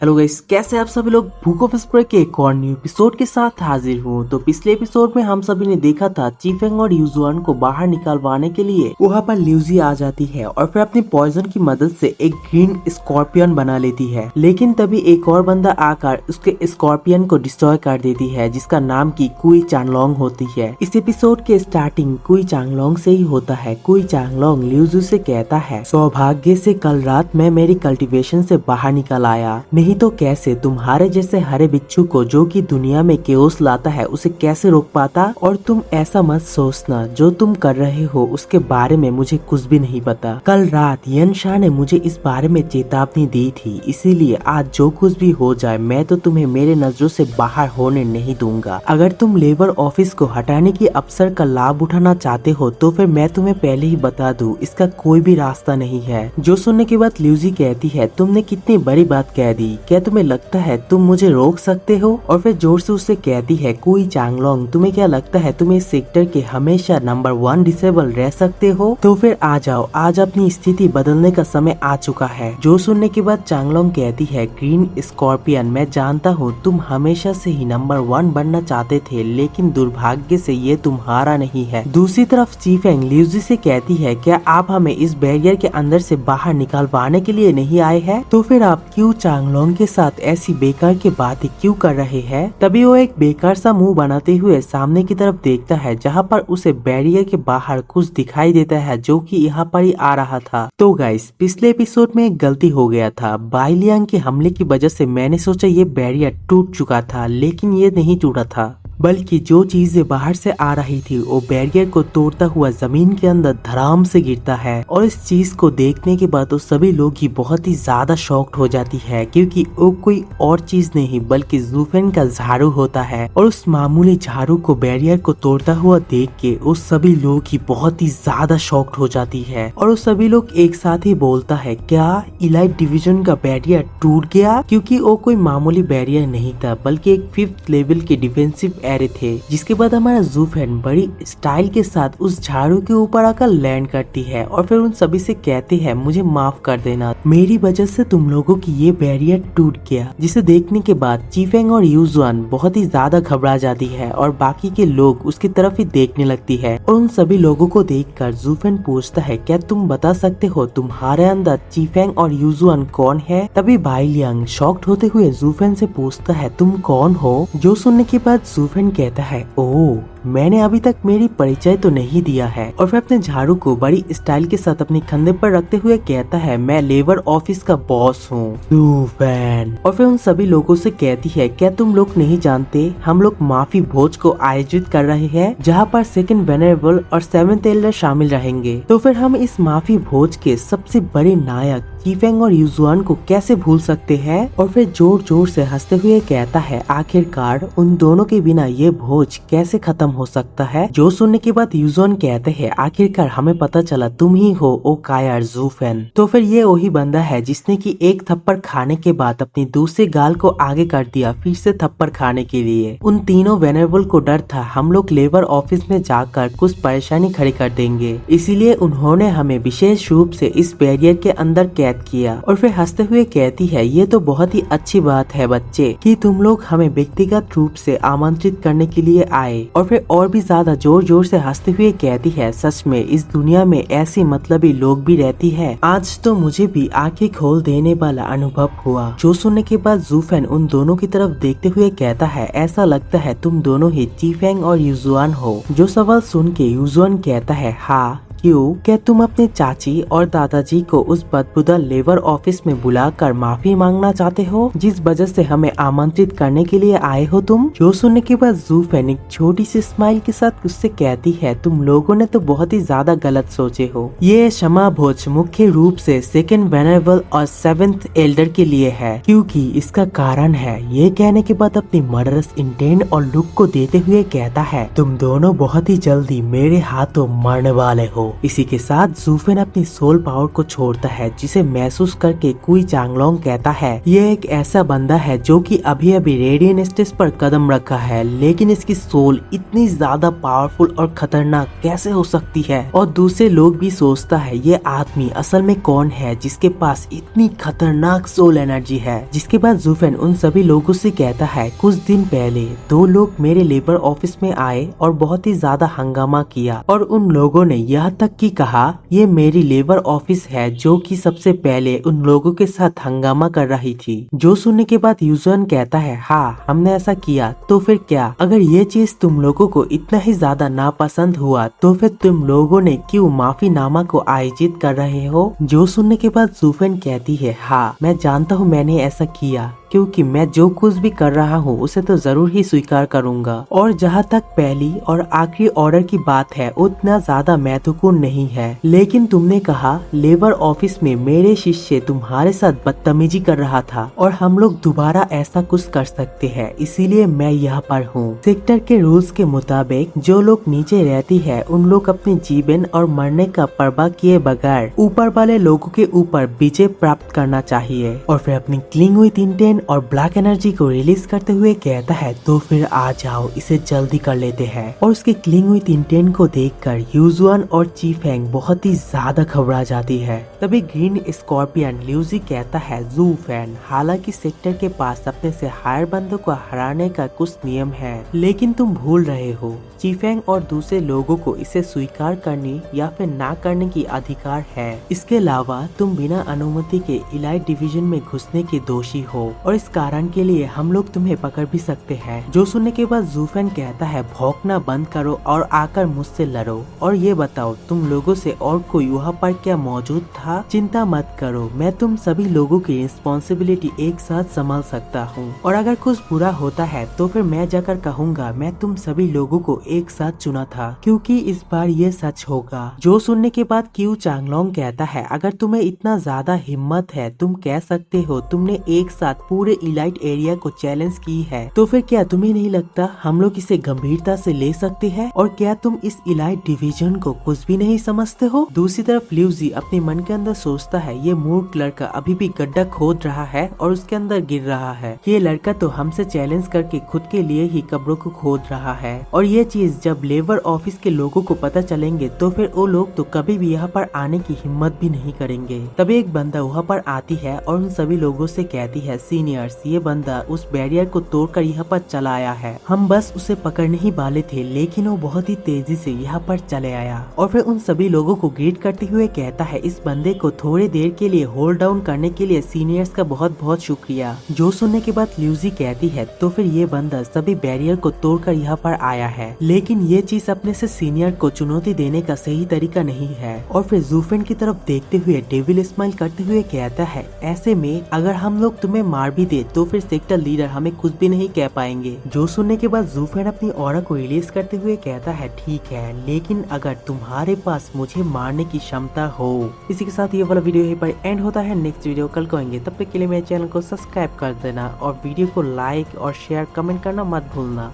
Hello guys, कैसे आप सभी लोग। बुक ऑफ स्प्रे के एक और न्यू एपिसोड के साथ हाजिर हूँ। तो पिछले एपिसोड में हम सभी ने देखा था चीफेंग और यूजुआन को बाहर निकालवाने के लिए वहाँ पर ल्यूजी आ जाती है और फिर अपनी पॉइजन की मदद से एक ग्रीन स्कॉर्पियन बना लेती है। लेकिन तभी एक और बंदा आकर उसके स्कॉर्पियन को डिस्ट्रॉय कर देती है, जिसका नाम की कुई चांगलोंग होती है। इस एपिसोड के स्टार्टिंग कुई चांगलोंग से ही होता है। कुई चांगलोंग ल्यूजू से कहता है, सौभाग्य से कल रात मैं मेरी कल्टीवेशन से बाहर निकल आया, नहीं तो कैसे तुम्हारे जैसे हरे बिच्छू को जो कि दुनिया में केओस लाता है उसे कैसे रोक पाता। और तुम ऐसा मत सोचना, जो तुम कर रहे हो उसके बारे में मुझे कुछ भी नहीं पता। कल रात यनशा ने मुझे इस बारे में चेतावनी दी थी, इसीलिए आज जो कुछ भी हो जाए मैं तो तुम्हें मेरे नजरों से बाहर होने नहीं दूंगा। अगर तुम लेबर ऑफिस को हटाने की अवसर का लाभ उठाना चाहते हो तो फिर मैं तुम्हें पहले ही बता दूं, इसका कोई भी रास्ता नहीं है। जो सुनने के बाद ल्यूजी कहती है, तुमने कितनी बड़ी बात कह दी, क्या तुम्हें लगता है तुम मुझे रोक सकते हो। और फिर जोर से उससे कहती है, कुई चांगलोंग तुम्हें क्या लगता है तुम इस सेक्टर के हमेशा नंबर 1 डिसेबल रह सकते हो। तो फिर आ जाओ, आज अपनी स्थिति बदलने का समय आ चुका है। जो सुनने के बाद चांगलोंग कहती है, ग्रीन स्कॉर्पियन मैं जानता हूँ तुम हमेशा से ही नंबर 1 बनना चाहते थे, लेकिन दुर्भाग्य से ये तुम्हारा नहीं है। दूसरी तरफ चीफेंग ल्यूजी से कहती है, क्या आप हमें इस बैरियर के अंदर से बाहर निकालवाने के लिए नहीं आए हैं, तो फिर आप क्यों चांगलोंग के साथ ऐसी बेकार की बातें क्यों कर रहे हैं। तभी वो एक बेकार सा मुंह बनाते हुए सामने की तरफ देखता है, जहाँ पर उसे बैरियर के बाहर कुछ दिखाई देता है जो कि यहाँ पर ही आ रहा था। तो गाइस, पिछले एपिसोड में एक गलती हो गया था। बाइलियांग के हमले की वजह से मैंने सोचा ये बैरियर टूट चुका था, लेकिन ये नहीं टूटा था, बल्कि जो चीजें बाहर से आ रही थी वो बैरियर को तोड़ता हुआ जमीन के अंदर धड़ाम से गिरता है। और इस चीज को देखने के बाद तो सभी लोग ही बहुत ही ज्यादा शॉक्ड हो जाती है, क्योंकि वो कोई और चीज नहीं बल्कि ज़ूफेन का झाड़ू होता है। और उस मामूली झाड़ू को बैरियर को तोड़ता हुआ देख के उस सभी लोग ही बहुत ही ज्यादा शॉक्ड हो जाती है। और उस सभी लोग एक साथ ही बोलता है, क्या इलाइट डिवीजन का बैरियर टूट गया। क्योंकि वो कोई मामूली बैरियर नहीं था, बल्कि एक 5th लेवल के डिफेंसिव एरे थे। जिसके बाद हमारा ज़ूफेन बड़ी स्टाइल के साथ उस झाड़ू के ऊपर आकर लैंड करती है और फिर उन सभी से कहती है, मुझे माफ कर देना, मेरी वजह से तुम लोगों की ये बैरियर टूट गया। जिसे देखने के बाद चीफेंग और यूजुआन बहुत ही ज्यादा घबरा जाती है और बाकी के लोग उसकी तरफ ही देखने लगती है। और उन सभी लोगों को देखकर ज़ूफेन पूछता है, क्या तुम बता सकते हो तुम्हारे अंदर चीफेंग और यूजुआन कौन है। तभी बाइलियांग शॉक्ड होते हुए ज़ूफेन से पूछता है, तुम कौन हो। जो सुनने के बाद ज़ूफेन कहता है, ओह मैंने अभी तक मेरी परिचय तो नहीं दिया है। और फिर अपने झाड़ू को बड़ी स्टाइल के साथ अपने कंधे पर रखते हुए कहता है, मैं लेबर ऑफिस का बॉस हूँ। और फिर उन सभी लोगों से कहती है, क्या तुम लोग नहीं जानते हम लोग माफी भोज को आयोजित कर रहे हैं, जहाँ पर सेकंड वेनरेबल और 7th एल्डर शामिल रहेंगे। तो फिर हम इस माफी भोज के सबसे बड़े नायक चीफेंग और यूजुआन को कैसे भूल सकते हैं। और फिर जोर जोर से हंसते हुए कहता है, आखिरकार उन दोनों के बिना ये भोज कैसे खत्म हो सकता है। जो सुनने के बाद यूजुआन कहते हैं, आखिरकार हमें पता चला तुम ही हो ओ कायर ज़ूफेन। तो फिर ये वही बंदा है जिसने की एक थप्पड़ खाने के बाद अपनी दूसरे गाल को आगे कर दिया फिर से थप्पड़ खाने के लिए। उन तीनों वेनरेबल को डर था हम लोग लेबर ऑफिस में जाकर कुछ परेशानी खड़ी कर देंगे, इसीलिए उन्होंने हमें विशेष रूप से इस बैरियर के अंदर कैद किया। और फिर हंसते हुए कहती है, ये तो बहुत ही अच्छी बात है बच्चे कि तुम लोग हमें व्यक्तिगत रूप से आमंत्रित करने के लिए आए। और फिर और भी ज्यादा जोर जोर से हंसते हुए कहती है, सच में इस दुनिया में ऐसी मतलबी लोग भी रहती है। आज तो मुझे भी आंखें खोल देने वाला अनुभव हुआ। जो सुनने के बाद ज़ूफेन उन दोनों की तरफ देखते हुए कहता है, ऐसा लगता है तुम दोनों ही चीफेंग और यूजुआन हो। जो सवाल सुन के यूजुआन कहता है, हाँ क्यों, क्या तुम अपने चाची और दादाजी को उस बदबूदा लेबर ऑफिस में बुलाकर माफी मांगना चाहते हो, जिस वजह से हमें आमंत्रित करने के लिए आए हो तुम। जो सुनने के बाद ज़ूफेन एक छोटी सी स्माइल के साथ उससे कहती है, तुम लोगों ने तो बहुत ही ज्यादा गलत सोचे हो। ये क्षमा भोज मुख्य रूप से सेकंड वेनरेबल और 7th एल्डर के लिए है, क्योंकि इसका कारण है। ये कहने के बाद अपनी मर्डरस इंटेंट और लुक को देते हुए कहता है, तुम दोनों बहुत ही जल्दी मेरे हाथों मरने वाले हो। इसी के साथ जूफेन अपनी सोल पावर को छोड़ता है, जिसे महसूस करके कुई चांगलोंग कहता है ये एक ऐसा बंदा है जो कि अभी अभी रेडियन स्टेज पर कदम रखा है, लेकिन इसकी सोल इतनी ज्यादा पावरफुल और खतरनाक कैसे हो सकती है। और दूसरे लोग भी सोचता है ये आदमी असल में कौन है जिसके पास इतनी खतरनाक सोल एनर्जी है। जिसके बाद जूफेन उन सभी लोगों से कहता है कुछ दिन पहले 2 लोग मेरे लेबर ऑफिस में आए और बहुत ही ज्यादा हंगामा किया, और उन लोगों ने यह तक की कहा ये मेरी लेबर ऑफिस है जो कि सबसे पहले उन लोगों के साथ हंगामा कर रही थी। जो सुनने के बाद यूजुअन कहता है हाँ हमने ऐसा किया, तो फिर क्या अगर ये चीज तुम लोगों को इतना ही ज्यादा नापसंद हुआ तो फिर तुम लोगों ने क्यों माफीनामा को आयोजित कर रहे हो। जो सुनने के बाद जूफेन कहती है हाँ मैं जानता हूँ मैंने ऐसा किया, क्योंकि मैं जो कुछ भी कर रहा हूँ उसे तो जरूर ही स्वीकार करूंगा। और जहाँ तक पहली और आखिरी ऑर्डर की बात है उतना ज्यादा महत्वपूर्ण नहीं है, लेकिन तुमने कहा लेबर ऑफिस में मेरे शिष्य तुम्हारे साथ बदतमीजी कर रहा था और हम लोग दोबारा ऐसा कुछ कर सकते हैं, इसीलिए मैं यहाँ पर हूँ। सेक्टर के रूल्स के मुताबिक जो लोग नीचे रहती है उन लोग अपने जीवन और मरने का परवाह किए बगैर ऊपर वाले लोगों के ऊपर विजय प्राप्त करना चाहिए। और फिर अपनी क्लिंग विद इंटेंट और ब्लैक एनर्जी को रिलीज करते हुए कहता है तो फिर आ जाओ इसे जल्दी कर लेते हैं। और उसके क्लिंग विद इंटेंट को देखकर यूजुअन और चीफेंग बहुत ही ज्यादा घबरा जाती है। तभी ग्रीन स्कॉर्पियन ल्यूजी कहता है जूफेन हालांकि सेक्टर के पास अपने से हायर बंदों को हराने का कुछ नियम है, लेकिन तुम भूल रहे हो चीफेंग और दूसरे लोगों को इसे स्वीकार करने या फिर ना करने की अधिकार है। इसके अलावा तुम बिना अनुमति के इलाइट डिवीजन में घुसने के दोषी हो और इस कारण के लिए हम लोग तुम्हें पकड़ भी सकते हैं। जो सुनने के बाद जूफेन कहता है भौंकना बंद करो और आकर मुझसे लड़ो और ये बताओ तुम लोगों से और कोई वहाँ पर क्या मौजूद था। चिंता मत करो मैं तुम सभी लोगों की रिस्पॉन्सिबिलिटी एक साथ संभाल सकता हूँ, और अगर कुछ बुरा होता है तो फिर मैं जाकर कहूँगा मैं तुम सभी लोगों को एक साथ चुना था, क्योंकि इस बार ये सच होगा। जो सुनने के बाद क्यू चांगलोंग कहता है अगर तुम्हें इतना ज्यादा हिम्मत है तुम कह सकते हो तुमने एक साथ पूरे इलाइट एरिया को चैलेंज की है, तो फिर क्या तुम्हें नहीं लगता हम लोग इसे गंभीरता से ले सकते हैं। और क्या तुम इस इलाइट डिवीजन को कुछ भी नहीं समझते हो। दूसरी तरफ ल्यूजी अपने मन के अंदर सोचता है ये मूर्ख लड़का अभी भी गड्ढा खोद रहा है और उसके अंदर गिर रहा है। ये लड़का तो हमसे चैलेंज करके खुद के लिए ही कब्रों को खोद रहा है, और ये चीज जब लेबर ऑफिस के लोगों को पता चलेंगे तो फिर वो लोग तो कभी भी यहाँ पर आने की हिम्मत भी नहीं करेंगे। तभी एक बंदा वहाँ पर आती है और उन सभी लोगों से कहती है सीनियर्स ये बंदा उस बैरियर को तोड़कर यहाँ पर चला आया है, हम बस उसे पकड़ने ही वाले थे लेकिन वो बहुत ही तेजी से यहाँ पर चले आया। और फिर उन सभी लोगों को ग्रीट करते हुए कहता है इस बंदे को थोड़ी देर के लिए होल्ड डाउन करने के लिए सीनियर्स का बहुत बहुत शुक्रिया। जो सुनने के बाद ल्यूजी कहती है तो फिर ये बंदा सभी बैरियर को तोड़कर यहाँ पर आया है, लेकिन ये चीज अपने से सीनियर को चुनौती देने का सही तरीका नहीं है। और फिर जूफेन की तरफ देखते हुए डेविल स्माइल करते हुए कहता है ऐसे में अगर हम लोग तुम्हें मार भी दे तो फिर सेक्टर लीडर हमें कुछ भी नहीं कह पाएंगे। जो सुनने के बाद जूफेन अपनी ऑरा को रिलीज करते हुए कहता है ठीक है, लेकिन अगर तुम्हारे पास मुझे मारने की क्षमता हो। इसी के साथ ये वाला वीडियो यहीं पर एंड होता है, नेक्स्ट वीडियो कल को आएंगे, तब तक के लिए मेरे चैनल को सब्सक्राइब कर देना और वीडियो को लाइक और शेयर कमेंट करना मत भूलना।